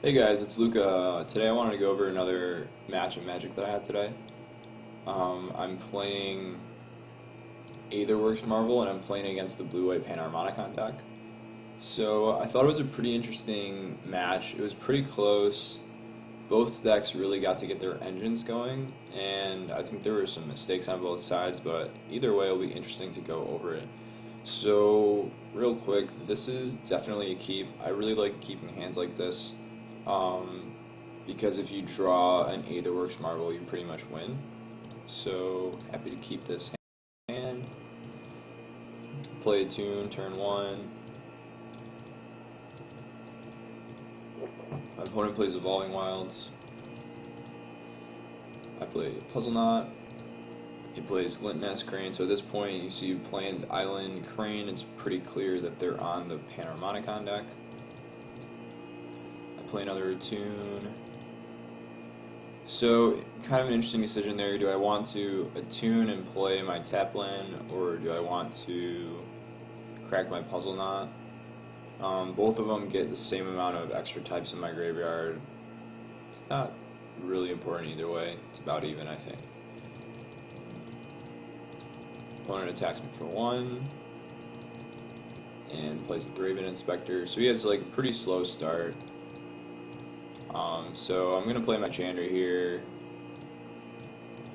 Hey guys, it's Luca. Today I wanted to go over another match of Magic that I had today. I'm playing Aetherworks Marvel and I'm playing against the blue-white Panharmonicon deck. So I thought it was a pretty interesting match. It was pretty close. Both decks really got to get their engines going, and I think there were some mistakes on both sides, but either way it'll be interesting to go over it. So, real quick, this is definitely a keep. I really like keeping hands like this. Um, because if you draw an Aetherworks Marvel, you pretty much win. So, happy to keep this hand. Play a tune, turn 1. My opponent plays Evolving Wilds. I play Puzzle Knot. He plays Glint Nest Crane. So at this point, you see Plains, Island, Crane. It's pretty clear that they're on the Panharmonicon deck. I play another Attune. So, kind of an interesting decision there. Do I want to attune and play my tap land, or do I want to crack my Puzzle Knot? Both of them get the same amount of extra types in my graveyard. It's not really important either way. It's about even, I think. Opponent attacks me for 1 and plays a Thraben Inspector. So he has like a pretty slow start. So I'm going to play my Chandra here.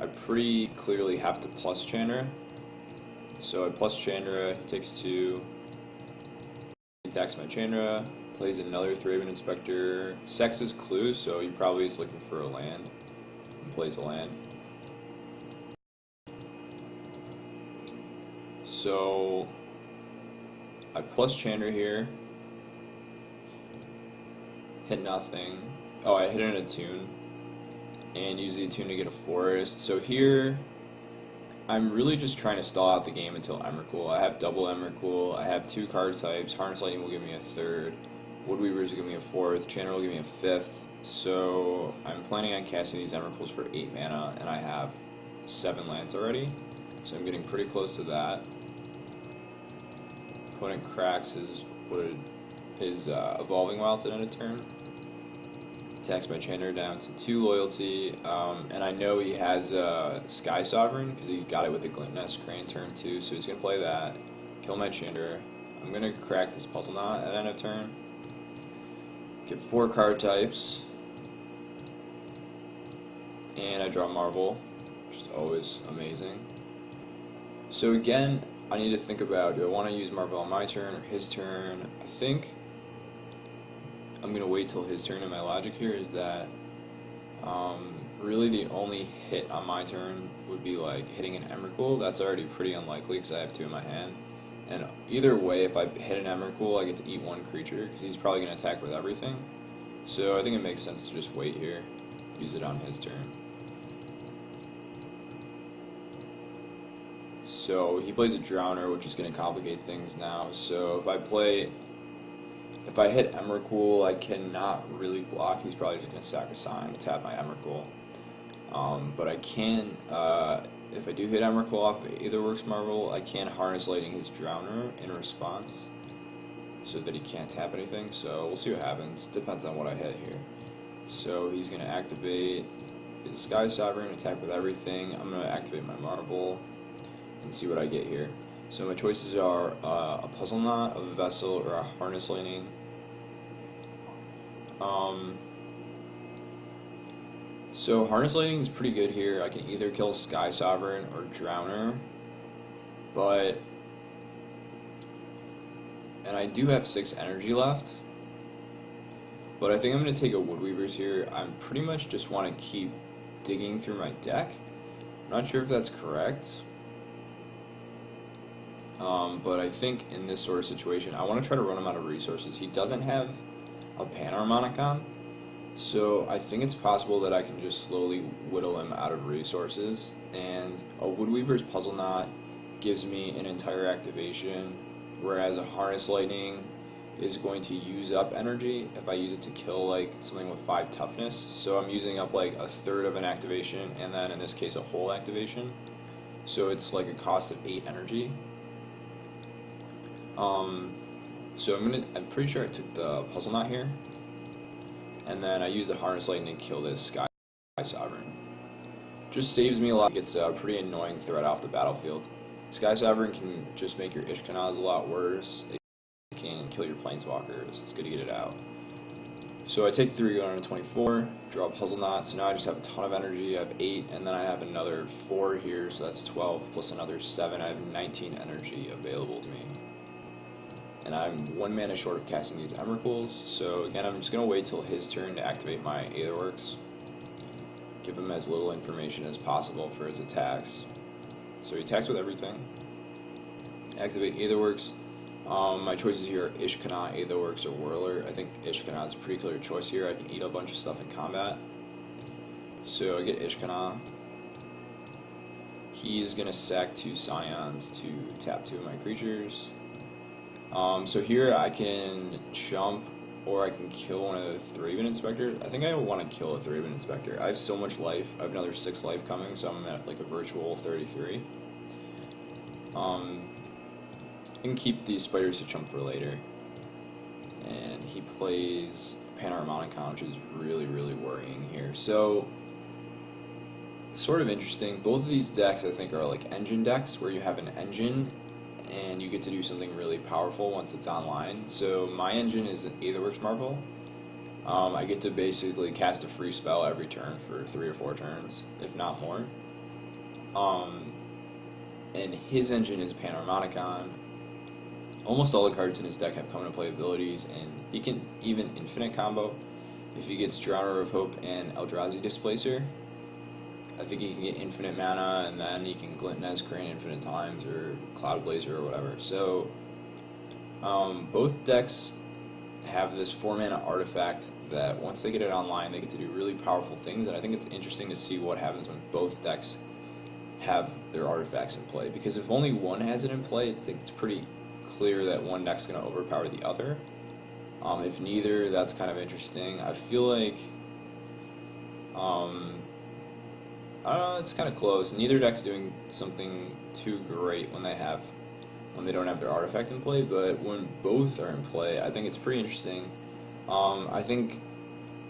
I pretty clearly have to plus Chandra. So I plus Chandra, he takes 2. He attacks my Chandra, plays another Thraben Inspector. Sex's Clue, so he probably is looking for a land and plays a land. So I plus Chandra here. Hit nothing. Oh, I hit an Attune and use the Attune to get a forest. So here I'm really just trying to stall out the game until Emrakul. I have double Emrakul. I have 2 card types. Harness Lightning will give me a 3rd. Woodweavers will give me a 4th. Chandra will give me a 5th. So I'm planning on casting these Emrakuls for 8 mana, and I have 7 lands already. So I'm getting pretty close to that. Opponent cracks his Evolving Wilds at end of turn. Attacks my Chandra down to 2 loyalty, and I know he has Sky Sovereign because he got it with the Glint Nest Crane turn 2, so he's going to play that, kill my Chandra. I'm going to crack this Puzzle Knot at end of turn, get 4 card types, and I draw Marvel, which is always amazing. So again, I need to think about, do I want to use Marvel on my turn or his turn? I think I'm going to wait till his turn, and my logic here is that really the only hit on my turn would be like hitting an Emrakul. That's already pretty unlikely because I have 2 in my hand. And either way, if I hit an Emrakul, I get to eat 1 creature because he's probably going to attack with everything. So I think it makes sense to just wait here, use it on his turn. So he plays a Drowner, which is going to complicate things now. So if I hit Emrakul, I cannot really block. He's probably just going to sack a sign to tap my Emrakul. But I can, if I do hit Emrakul off of Aetherworks Marvel, I can Harness Lightning his Drowner in response so that he can't tap anything. So we'll see what happens. Depends on what I hit here. So he's going to activate his Sky Sovereign, attack with everything. I'm going to activate my Marvel and see what I get here. So my choices are a Puzzle Knot, a Vessel, or a Harness Lightning. So Harness Lightning is pretty good here. I can either kill Sky Sovereign or Drowner, and I do have 6 energy left, but I think I'm going to take a Woodweavers here. I pretty much just want to keep digging through my deck. I'm not sure if that's correct, but I think in this sort of situation, I want to try to run him out of resources. He doesn't have a Panharmonicon, so I think it's possible that I can just slowly whittle him out of resources, and a Woodweaver's Puzzle Knot gives me an entire activation, whereas a Harness Lightning is going to use up energy if I use it to kill like something with 5 toughness. So I'm using up like a 1/3 of an activation, and then in this case a whole activation. So it's like a cost of 8 energy. So I'm pretty sure I took the Puzzle Knot here. and then I use the Harness Lightning to kill this Sky Sovereign. Just saves me a lot. It's a pretty annoying threat off the battlefield. Sky Sovereign can just make your Ishkanaz a lot worse. It can kill your Planeswalkers. It's good to get it out. So I take 3 going on to 24, draw a Puzzle Knot, so now I just have a ton of energy. I have 8, and then I have another 4 here, so that's 12, plus another 7. I have 19 energy available to me. And I'm 1 mana short of casting these Emrakuls, so again, I'm just going to wait till his turn to activate my Aetherworks. Give him as little information as possible for his attacks. So he attacks with everything. Activate Aetherworks. My choices here are Ishkanaz, Aetherworks, or Whirler. I think Ishkanaz is a pretty clear choice here. I can eat a bunch of stuff in combat. So I get Ishkanaz. He's going to sack 2 Scions to tap 2 of my creatures. So here I can jump, or I can kill one of the Thraben Inspectors. I think I want to kill a Thraben Inspector. I have so much life. I have another 6 life coming, so I'm at like a virtual 33. I can keep these spiders to jump for later. And he plays Panharmonicon, which is really, really worrying here. So, sort of interesting. Both of these decks, I think, are like engine decks, where you have an engine, and you get to do something really powerful once it's online. So, my engine is an Aetherworks Marvel. I get to basically cast a free spell every turn for 3 or 4 turns, if not more. And his engine is Panharmonicon. Almost all the cards in his deck have come into play abilities, and he can even infinite combo. If he gets Drowner of Hope and Eldrazi Displacer, I think he can get infinite mana, and then he can Glintnest Crane infinite times, or Cloud Blazer, or whatever. So, both decks have this 4-mana artifact that once they get it online, they get to do really powerful things, and I think it's interesting to see what happens when both decks have their artifacts in play. Because if only one has it in play, I think it's pretty clear that one deck's going to overpower the other. If neither, that's kind of interesting. I feel like, I don't know, it's kind of close. Neither deck's doing something too great when they don't have their artifact in play, but when both are in play, I think it's pretty interesting. I think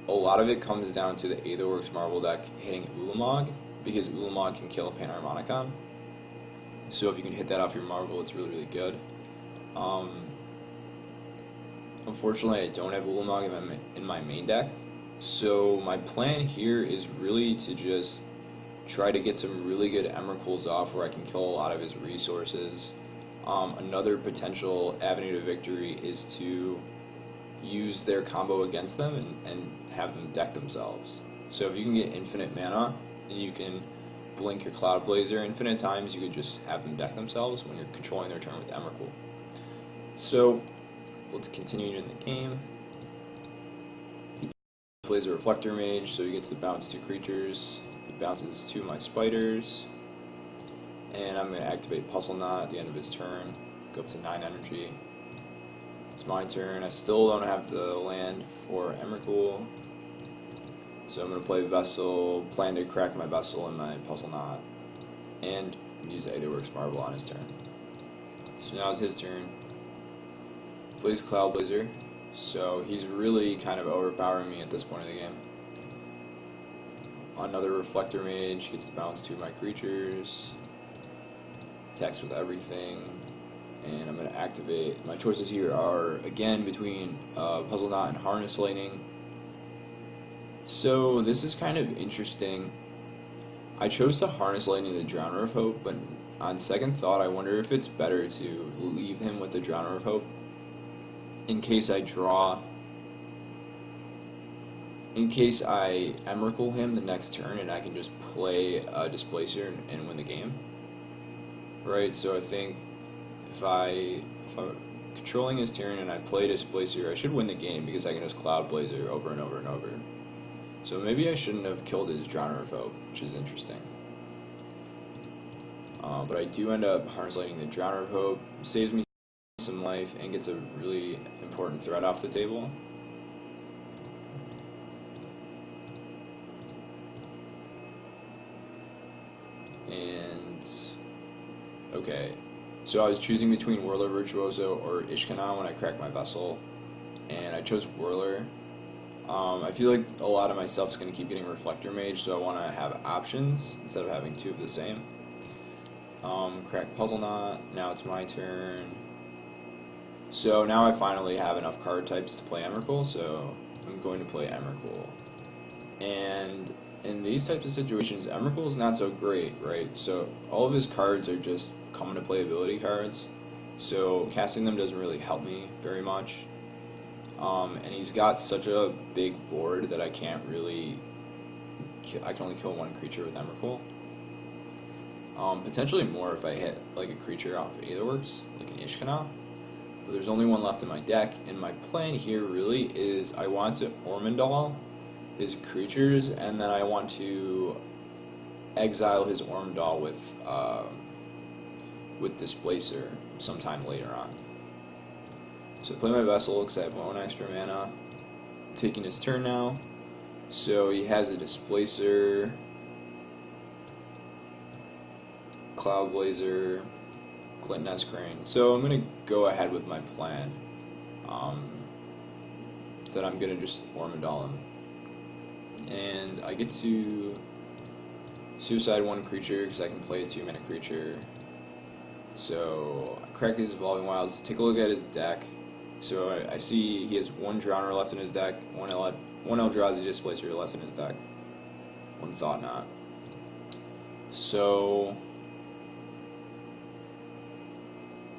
a lot of it comes down to the Aetherworks Marvel deck hitting Ulamog, because Ulamog can kill a Panharmonicon. So if you can hit that off your Marvel, it's really, really good. Unfortunately, I don't have Ulamog in my main deck, so my plan here is really to just try to get some really good Emrakuls off where I can kill a lot of his resources. Another potential avenue to victory is to use their combo against them and have them deck themselves. So if you can get infinite mana, and you can blink your Cloud Blazer infinite times, you could just have them deck themselves when you're controlling their turn with Emrakul. So, let's continue in the game. He plays a Reflector Mage, so he gets to bounce 2 creatures. He bounces 2 of my spiders. And I'm going to activate Puzzle Knot at the end of his turn. Go up to 9 energy. It's my turn. I still don't have the land for Emrakul. So I'm going to play Vessel, plan to crack my Vessel and my Puzzle Knot. And use Aetherworks Marvel on his turn. So now it's his turn. Plays Cloud Blazer, so he's really kind of overpowering me at this point of the game. Another Reflector Mage, gets to bounce 2 of my creatures, attacks with everything, and I'm going to activate. My choices here are, again, between Puzzle Knot and Harness Lightning. So this is kind of interesting. I chose to Harness Lightning the Drowner of Hope, but on second thought, I wonder if it's better to leave him with the Drowner of Hope in case I Emrakul him the next turn and I can just play a Displacer and win the game. Right, so I think if I'm controlling his turn and I play Displacer, I should win the game because I can just Cloud Blazer over and over and over. So maybe I shouldn't have killed his Drowner of Hope, which is interesting. But I do end up Harness Lightning the Drowner of Hope, saves me some life, and gets a really important threat off the table. And okay, so I was choosing between Whirler Virtuoso or Ishkanaz when I cracked my Vessel, and I chose Whirler. I feel like a lot of my stuff's going to keep getting Reflector Mage, so I want to have options instead of having two of the same. Crack Puzzle Knot, now it's my turn. So now I finally have enough card types to play Emrakul, so I'm going to play Emrakul. And in these types of situations, Emrakul is not so great, right? So all of his cards are just come into play ability cards, so casting them doesn't really help me very much. And he's got such a big board that I can't really... I can only kill one creature with Emrakul. Potentially more if I hit like a creature off Aetherworks, like an Ishkanah. But there's only one left in my deck, and my plan here really is I want to Ormondal his creatures, and then I want to exile his Ormondal with Displacer sometime later on. So I play my Vessel because I have one extra mana. I'm taking his turn now. So he has a Displacer, Cloudblazer, Glint Crane. So I'm going to go ahead with my plan. That I'm going to just Ormondal him. And I get to suicide one creature because I can play a 2-mana creature. So I crack his Evolving Wilds. Take a look at his deck. So I see he has one Drowner left in his deck, one Eldrazi Displacer left in his deck, one Thought Knot. So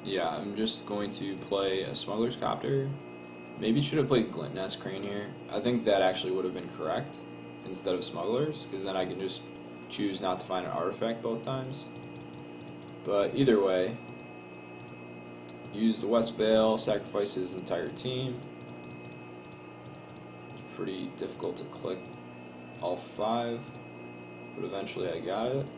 yeah, I'm just going to play a Smuggler's Copter. Maybe should have played Glint Crane here. I think that actually would have been correct instead of Smugglers, because then I can just choose not to find an artifact both times. But either way, use the West Vale, sacrifice his entire team. It's pretty difficult to click all 5, but eventually I got it.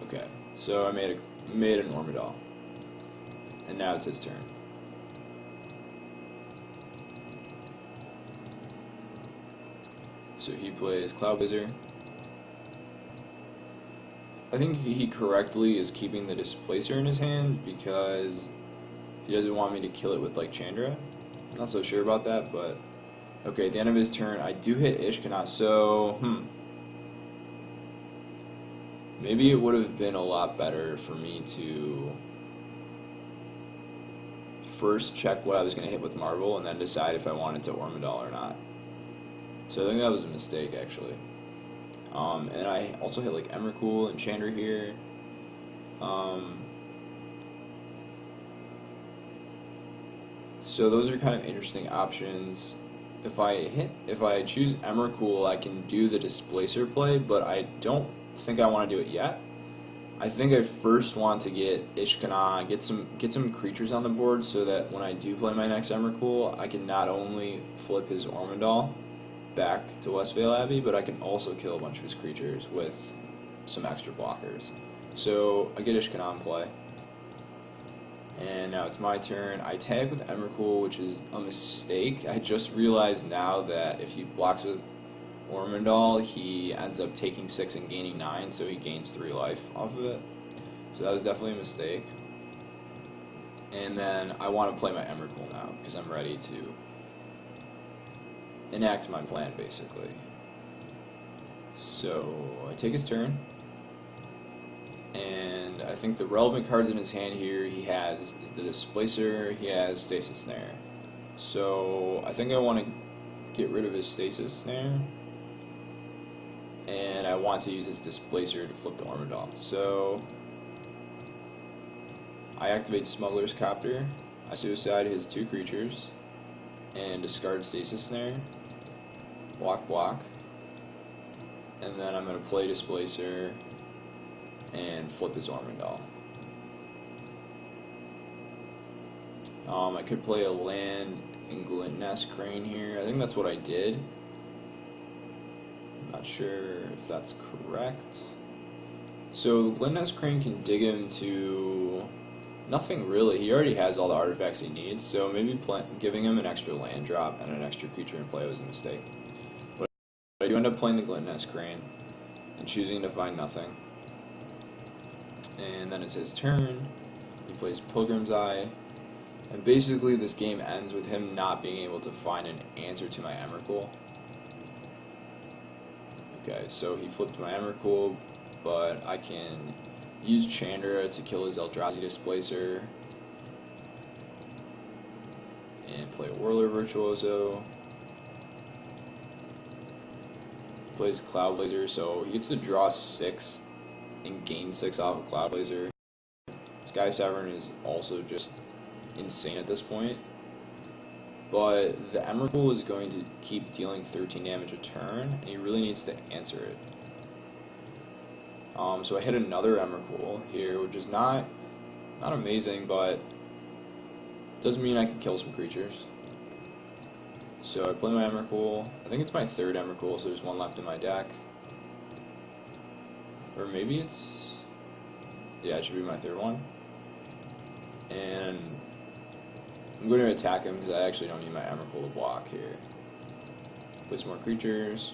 Okay, so I made an Ormondal, and now it's his turn. So he plays Cloudblazer. I think he correctly is keeping the Displacer in his hand because he doesn't want me to kill it with like Chandra. I'm not so sure about that, but okay, at the end of his turn, I do hit Ishkanah, so maybe it would have been a lot better for me to first check what I was going to hit with Marvel and then decide if I wanted to Ormondal or not. So I think that was a mistake, actually. And I also hit like Emrakul and Chandra here. So those are kind of interesting options. If I choose Emrakul, I can do the Displacer play, but I don't think I want to do it yet. I think I first want to get Ishkanah, get some creatures on the board so that when I do play my next Emrakul, I can not only flip his Ormondal back to Westvale Abbey, but I can also kill a bunch of his creatures with some extra blockers. So I get Ishkanah in play. And now it's my turn. I tag with Emrakul, which is a mistake. I just realized now that if he blocks with Ormondal, he ends up taking 6 and gaining 9, so he gains 3 life off of it. So that was definitely a mistake. And then I want to play my Emrakul now, because I'm ready to enact my plan, basically. So I take his turn, and I think the relevant cards in his hand here, he has the Displacer, he has Stasis Snare. So I think I want to get rid of his Stasis Snare, and I want to use his Displacer to flip the Ormondal. So I activate Smuggler's Copter, I suicide his 2 creatures, and discard Stasis Snare, block, and then I'm going to play Displacer and flip his Ormondal. I could play a land in Glint Crane here. I think that's what I did. I'm not sure if that's correct. So Glint Crane can dig him to nothing really. He already has all the artifacts he needs, so maybe giving him an extra land drop and an extra creature in play was a mistake. But I do end up playing the Glint Crane and choosing to find nothing. And then it's his turn. He plays Pilgrim's Eye. And basically this game ends with him not being able to find an answer to my Emrakul. Okay, so he flipped my Emrakul, but I can use Chandra to kill his Eldrazi Displacer and play Whirler Virtuoso. Plays Cloud Blazer, so he gets to draw 6 and gain 6 off of Cloud Blazer. Sky Sovereign is also just insane at this point, but the Emrakul is going to keep dealing 13 damage a turn, and he really needs to answer it. So I hit another Emrakul here, which is not amazing, but doesn't mean I can kill some creatures. So I play my Emrakul. I think it's my third Emrakul, so there's one left in my deck. Or maybe it's... yeah, it should be my third one. And I'm going to attack him because I actually don't need my Emrakul to block here. Play some more creatures.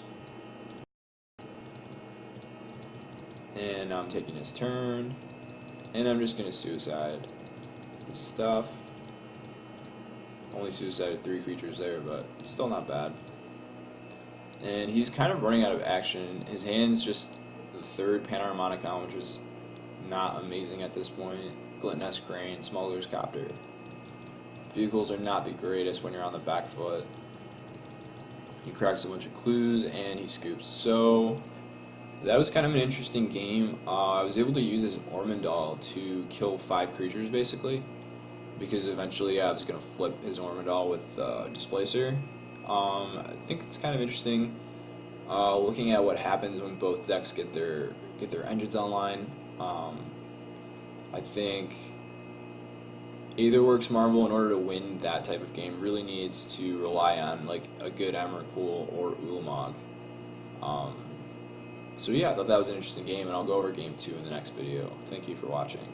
And I'm taking his turn. And I'm just going to suicide his stuff. Only suicided 3 creatures there, but it's still not bad. And he's kind of running out of action. His hand's just the third Panharmonicon, which is not amazing at this point. Gluttonous Crane, Smuggler's Copter. Vehicles are not the greatest when you're on the back foot. He cracks a bunch of clues and he scoops. So that was kind of an interesting game. I was able to use his Ormondal to kill 5 creatures basically, because eventually I was going to flip his Ormondal with Displacer. I think it's kind of interesting looking at what happens when both decks get their engines online. I think Aetherworks Marvel, in order to win that type of game, really needs to rely on like a good Emrakul or Ulamog. So yeah, I thought that was an interesting game, and I'll go over game 2 in the next video. Thank you for watching.